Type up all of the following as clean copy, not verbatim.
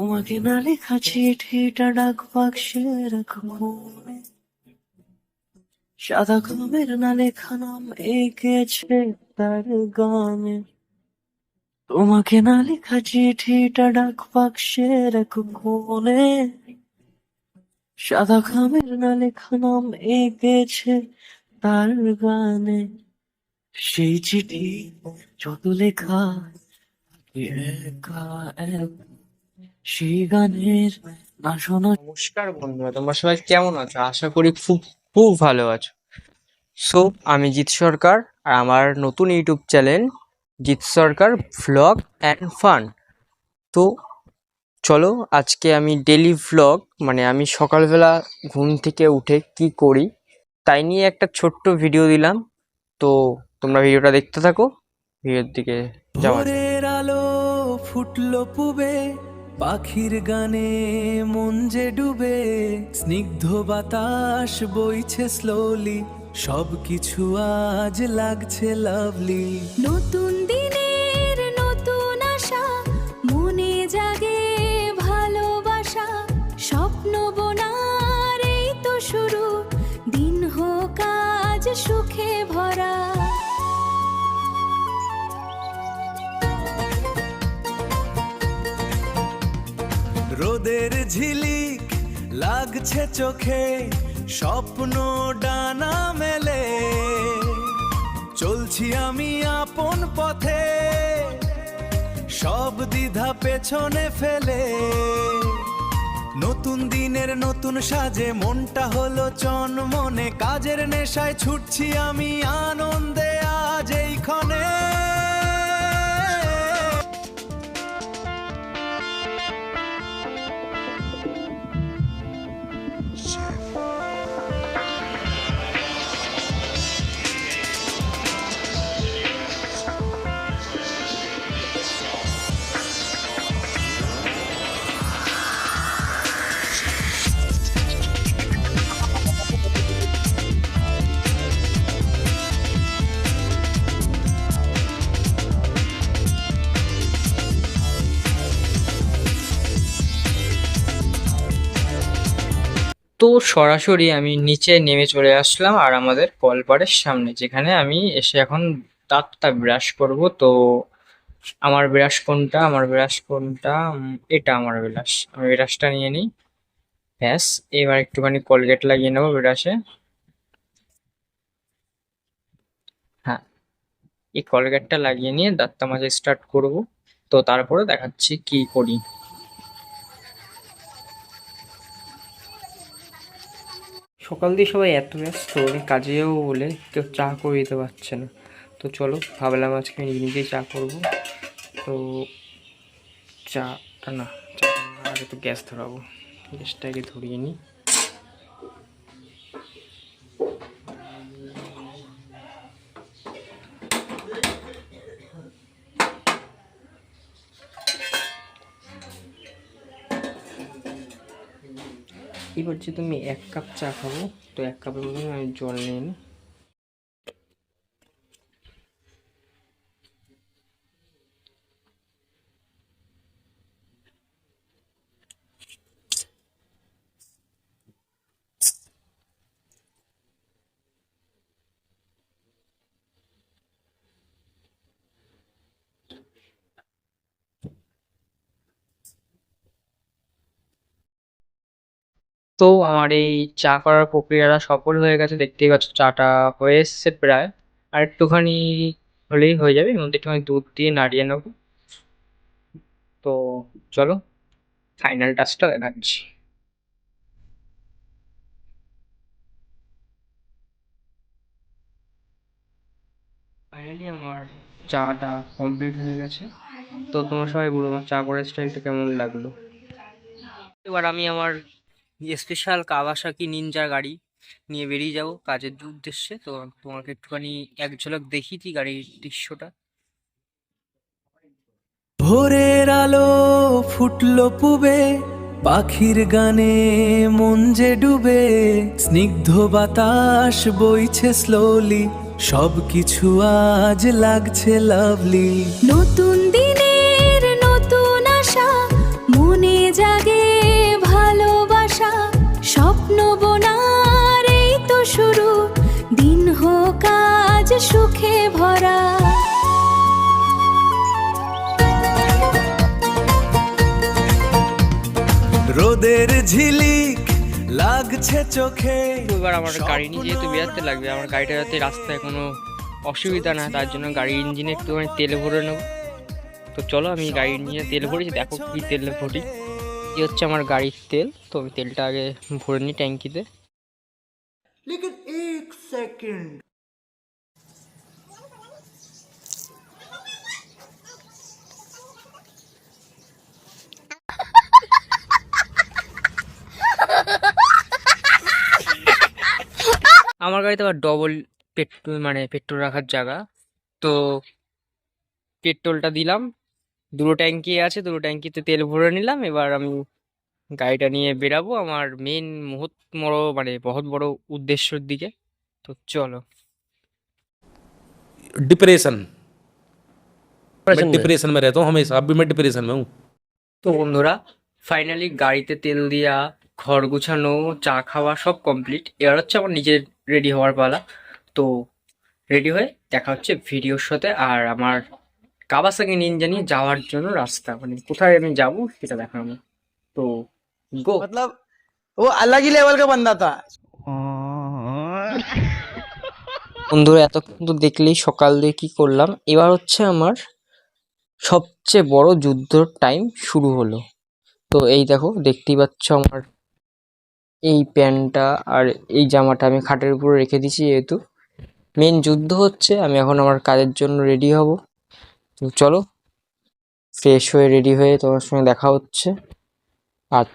তোমাকে না লেখা চিঠিটা ডাক বাক্সে রাখবো, সাদা কামের না লেখা নাম এঁকেছে তার গানে। তোমাকে না লেখা চিঠিটা ডাক বাক্সে রাখবো, সাদা কামের না লেখা নাম এঁকেছে তার গানে। সেই চিঠি যত লেখা একা এক, সেই গানের না শোনা। নমস্কার বন্ধুরা, তোমরা সবাই কেমন আছো? আশা করি খুব খুব ভালো আছো। সো আমি জিৎ সরকার, আর আমার নতুন YouTube channel Jeet Sarkar vlog and fun. তো চলো, আজকে আমি ডেলি ভ্লগ, মানে আমি সকালবেলা ঘুম থেকে উঠে কি করি তাই নিয়ে একটা ছোট্ট ভিডিও দিলাম। তো তোমরা ভিডিওটা দেখতে থাকো, ভিডিওর দিকে যাওয়া যাক। ভোরের আলো ফুটলো পুবে, পাখির গানে মন যে ডুবে, স্নিগ্ধ বাতাস বইছে স্লোলি, সবকিছু আজ লাগছে লাভলি। নতুন দিনের নতুন আশা, মনে জাগে ভালোবাসা, স্বপ্ন বোনার এই তো শুরু, দিন হোক আজ সুখে ভরা। রোদের ঝিলিক লাগছে চোখে, স্বপ্ন ডানা মেলে, চলছি আমি আপন পথে, সব দ্বিধা পেছনে ফেলে। নতুন দিনের নতুন সাজে মনটা হলো চনমনে, কাজের নেশায় ছুটছি আমি আনন্দে আজ এইক্ষণে। তো সরাসরি আমি নিচে নেমে চলে আসলাম, আর আমাদের কলপাড়ের সামনে, যেখানে আমি এসে এখন দাঁতটা ব্রাশ করব। তো আমার ব্রাশ কোনটা, এটা আমার ব্রাশ। আমি ব্রাশটা নিয়ে নিই। ব্যাস, এবার একটুখানি কলগেট লাগিয়ে নেবো ব্রাশে। হ্যাঁ, এই কলগেটটা লাগিয়ে নিয়ে দাঁতটা মাজা স্টার্ট করব। তো তারপরে দেখাচ্ছি কি করি। সকাল দিয়ে সবাই এত ব্যস্ত, কাজেও বলে কেউ চা করে দিতে পারছে না। তো চলো, ভাবলাম আজকে আমি নিজেই চা করব। তো চাটা না, আগে তো গ্যাস ধরাবো, গ্যাসটাকে ধরিয়ে নিই। এবার যেহেতু আমি 1 কাপ চা খাবো, তো 1 কাপের মধ্যে আমি জল নিয়ে নিই। তো আমার এই চা করার প্রক্রিয়াটা সফল হয়ে গেছে, দেখতেই পাচ্ছ চাটা হয়ে এসছে প্রায়। আর একটুখানি হলেই হয়ে যাবে, এর মধ্যে একটুখানি দুধ দিয়ে নাড়িয়ে নেবো। তো চলো, ফাইনাল টাচটা দেখাচ্ছি। ফাইনালি আমার চাটা কমপ্লিট হয়ে গেছে। তো তোমরা সবাই বলো আমার চা করার স্টাইলটা কেমন লাগলো। এবার আমি আমার স্পেশাল কাওয়াসাকি নিনজার গাড়ি নিয়ে বেরিয়ে যাব কাজের উদ্দেশ্যে। তো তোমাকে একটুখানি এক ঝলক দেখিয়ে দিই গাড়ির দৃশ্যটা। ভোরের আলো ফুটলো পুবে, পাখির গানে মন যে ডুবে, স্নিগ্ধ বাতাস বইছে স্লোলি, সবকিছু আজ লাগছে লাভলি। নতুন দিনের নতুন আশা, মনে সুখে ভরা। রোদের ঝিলিক লাগছে চোখে। তো এবার আমার গাড়ি নিয়ে যেহেতু বেরোতে লাগবে, আমার গাড়িটা যাতে রাস্তায় কোনো অসুবিধা না হয়, তার জন্য গাড়ির ইঞ্জিনে একটুখানি তেল ভরে নেবো। তো চলো আমি গাড়ির ইঞ্জিনে তেল ভরেছি, দেখো কি তেল ভরি। এই হচ্ছে আমার গাড়ির তেল, তো আমি তেলটা আগে ভরে নিই ট্যাঙ্কিতে। আমার গাড়িতে আবার ডবল পেট্রোল, মানে পেট্রোল রাখার জায়গা। তো পেট্রোলটা দিলাম, দুটো ট্যাঙ্কি আছে, দুটো ট্যাঙ্কিতে তেল ভরে নিলাম। এবার আমি গাড়িটা নিয়ে বেরাবো আমার মেন মানে বহুত বড় উদ্দেশ্যের দিকে। তো চলো। डिप्रेशन। मैं में। डिप्रेशन में रहता हूँ हमेशा, अब भी मैं डिप्रेशन में हूँ। তো বন্ধুরা, ফাইনালি গাড়িতে তেল দিয়া, ঘর গুছানো, চা খাওয়া সব কমপ্লিট। এবার হচ্ছে আমার নিজের রেডি হওয়ার পালা। তো রেডি হয়ে দেখা হচ্ছে ভিডিওর সাথে। আর আমার কাওয়াসাকি নিনজা নিয়ে যাওয়ার জন্য রাস্তা, মানে কোথায় আমি যাব সেটা দেখাবো। তো গো। मतलब वो अलग ही लेवल का बंदा था। বন্ধুরা, এতক্ষণ তো দেখলেই সকাল দিয়ে কি করলাম। এবার হচ্ছে আমার সবচেয়ে বড় যুদ্ধর টাইম শুরু হলো। তো এই দেখো, দেখতেই পাচ্ছ আমার এই প্যান্টটা আর এই জামাটা আমি খাটের উপরে রেখে দিয়েছি, যেহেতু মেন যুদ্ধ হচ্ছে। আমি এখন আমার কাজের জন্য রেডি হব। তো চলো, ফ্রেশ হয়ে রেডি হয়ে তোমার সঙ্গে দেখা হচ্ছে। আর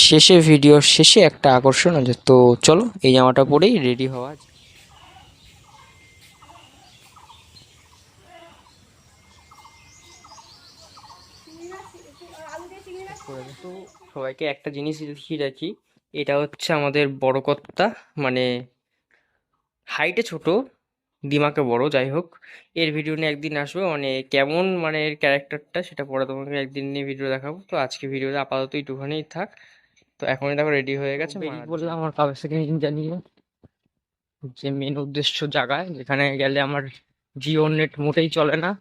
শেষে, ভিডিওর শেষে একটা আকর্ষণ আছে। তো চলো, এই জামাটা পরেই রেডি হওয়া যাক। তো সবাইকে একটা জিনিস দেখিয়ে রাখি, এটা হচ্ছে আমাদের বড় কর্তা, মানে হাইটে ছোট, দিমাগে বড়। যাই হোক, এর ভিডিও নিয়ে একদিন আসবে, মানে কেমন মানে এর ক্যারেক্টারটা সেটা পরে তোমাকে একদিন নিয়ে ভিডিও দেখাবো। তো আজকে ভিডিওটা আপাতত একটুখানি থাক। তো এখনই দেখো রেডি হয়ে গেছে, বললাম আমার কাওয়াসাকি নিনজা নিয়ে যে মেন উদ্দেশ্য জায়গায়, যেখানে গেলে আমার জিও নেট মোটেই চলে না,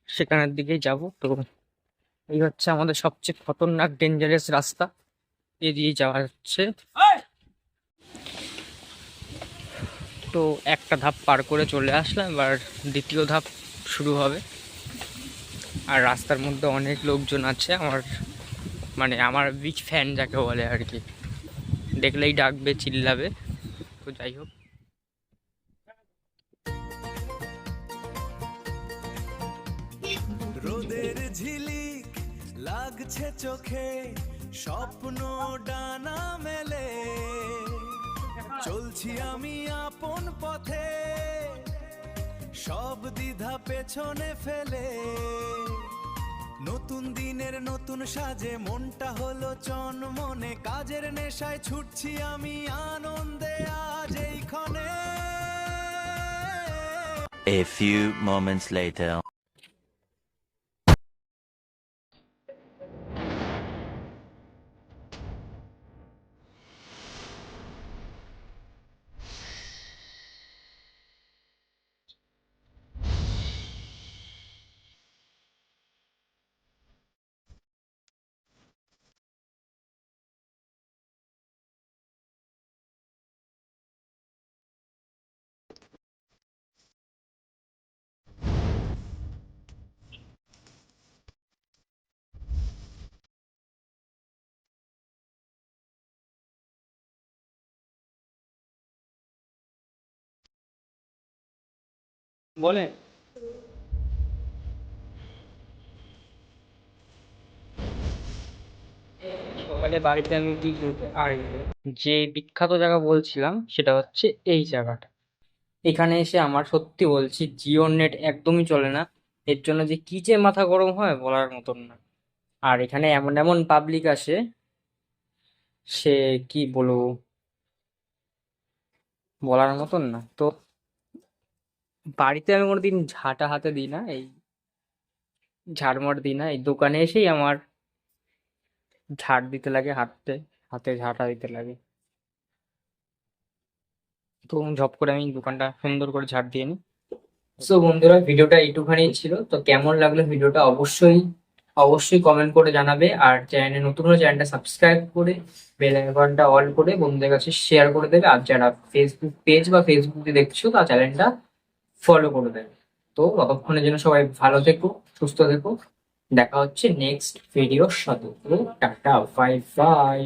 সেখানের দিকেই যাব। তো এই হচ্ছে আমাদের সবচেয়ে খতরনাক ডেঞ্জারাস রাস্তা, এদিকে যাওয়া হচ্ছে। তো একটা ধাপ পার করে চলে আসলাম, এবার দ্বিতীয় ধাপ শুরু হবে। আর রাস্তার মধ্যে অনেক লোকজন আছে, মানে আমার বিগ ফ্যান যাকে বলে আর কি, দেখলেই ডাকবে, চিল্লাবে। তো যাই হোক, রোদের ঝিলিক লাগছে চোখে, স্বপ্ন ডানা মেলে, চলছি আমি আপন পথে, সব দ্বিধা পেছনে ফেলে। নতুন দিনের নতুন সাজে মনটা হলো চনমনে, কাজের নেশায় ছুটছি আমি আনন্দে আজ এইক্ষণে। A few moments later. বলে সকালে বাড়িতে আমি কি আর যে বিখ্যাত জায়গা বলছিলাম সেটা হচ্ছে এই জায়গাটা। এখানে এসে আমার সত্যি বলছি, জিও নেট একদমই চলে না। এর জন্য যে কি যে মাথা গরম হয় বলার মতন না। আর এখানে এমন এমন পাবলিক আসে, সে কি বলবো, বলার মতন না। তো বাড়িতে আমি কোনোদিন ঝাঁটা হাতে দিই না, এই ঝাড়মার দিই না, এই দোকানে এসেই আমার ঝাড় দিতে লাগে, হাতে হাতে ঝাঁটা দিতে লাগে। তো ঝপ করে আমি দোকানটা সুন্দর করে ঝাড় দিয়ে নিই। সো বন্ধুরা, ভিডিওটা এইটুখানি ছিল। তো কেমন লাগলো ভিডিওটা অবশ্যই কমেন্ট করে জানাবে। আর চ্যানেলে নতুন হলে চ্যানেলটা সাবস্ক্রাইব করে বেল আইকনটা অল করে বন্ধুদের কাছে শেয়ার করে দেবে। আর যারা ফেসবুক পেজ বা ফেসবুকে দেখছো তার চ্যানেলটা ফলো করে দেবে। তো ততক্ষণের জন্য সবাই ভালো থেকো, সুস্থ থেকো। দেখা হচ্ছে নেক্সট ভিডিওর সাথে। তো টাটা, বাই বাই।